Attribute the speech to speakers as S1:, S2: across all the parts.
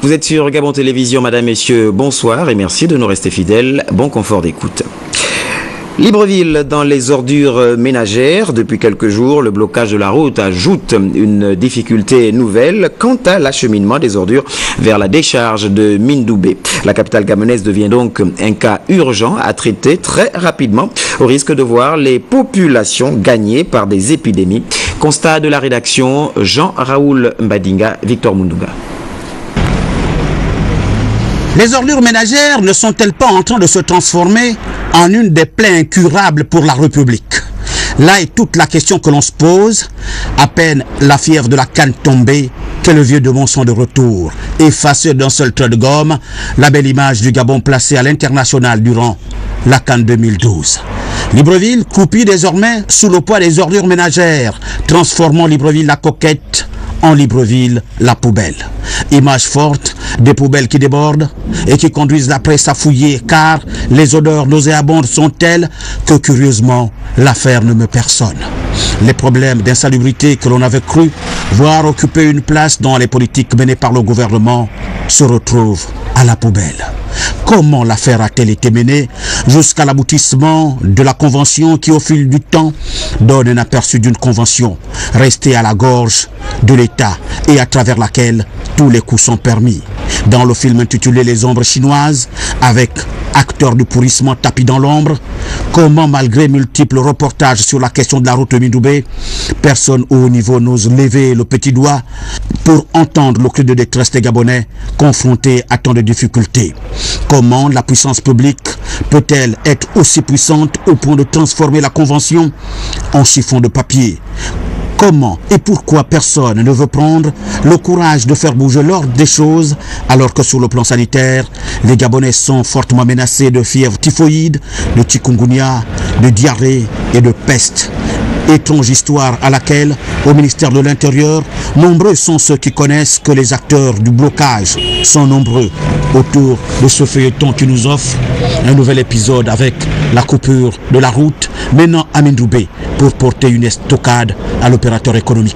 S1: Vous êtes sur Gabon Télévision, madame, messieurs, bonsoir et merci de nous rester fidèles. Bon confort d'écoute. Libreville dans les ordures ménagères. Depuis quelques jours, le blocage de la route ajoute une difficulté nouvelle quant à l'acheminement des ordures vers la décharge de Mindoubé. La capitale gabonaise devient donc un cas urgent à traiter très rapidement au risque de voir les populations gagnées par des épidémies. Constat de la rédaction Jean-Raoul Mbadinga, Victor Mundunga.
S2: Les ordures ménagères ne sont-elles pas en train de se transformer en une des plaies incurables pour la République? Là est toute la question que l'on se pose. À peine la fièvre de la canne tombée que le vieux démon sont de retour. Effacé d'un seul trait de gomme, la belle image du Gabon placée à l'international durant la CAN 2012. Libreville croupit désormais sous le poids des ordures ménagères, transformant Libreville la coquette en Libreville la poubelle. Image forte des poubelles qui débordent et qui conduisent la presse à fouiller, car les odeurs nauséabondes sont telles que curieusement l'affaire ne me personne. Les problèmes d'insalubrité que l'on avait cru voir occuper une place dans les politiques menées par le gouvernement se retrouvent à la poubelle. Comment l'affaire a-t-elle été menée jusqu'à l'aboutissement de la convention qui, au fil du temps, donne un aperçu d'une convention restée à la gorge de l'État et à travers laquelle tous les coups sont permis? Dans le film intitulé Les ombres chinoises, avec acteurs du pourrissement tapis dans l'ombre, comment, malgré multiples reportages sur la question de la route de Mindoubé, personne au haut niveau n'ose lever le petit doigt pour entendre le cri de détresse des Gabonais confrontés à tant de difficultés? Comment la puissance publique peut-elle être aussi puissante au point de transformer la convention en chiffon de papier? Comment et pourquoi personne ne veut prendre le courage de faire bouger l'ordre des choses alors que sur le plan sanitaire, les Gabonais sont fortement menacés de fièvre typhoïde, de chikungunya, de diarrhée et de peste? Étrange histoire à laquelle, au ministère de l'Intérieur, nombreux sont ceux qui connaissent que les acteurs du blocage sont nombreux autour de ce feuilleton qui nous offre un nouvel épisode avec la coupure de la route menant à Mindoubé pour porter une estocade à l'opérateur économique.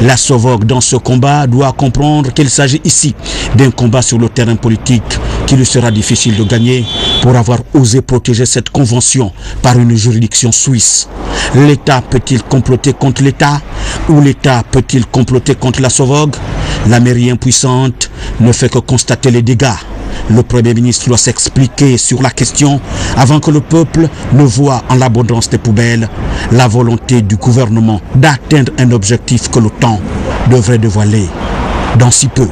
S2: La SOVOG dans ce combat doit comprendre qu'il s'agit ici d'un combat sur le terrain politique qu'il lui sera difficile de gagner pour avoir osé protéger cette convention par une juridiction suisse. L'État peut-il comploter contre l'État ou l'État peut-il comploter contre la SOVOG? La mairie impuissante ne fait que constater les dégâts. Le Premier ministre doit s'expliquer sur la question avant que le peuple ne voie en l'abondance des poubelles la volonté du gouvernement d'atteindre un objectif que le temps devrait dévoiler dans si peu.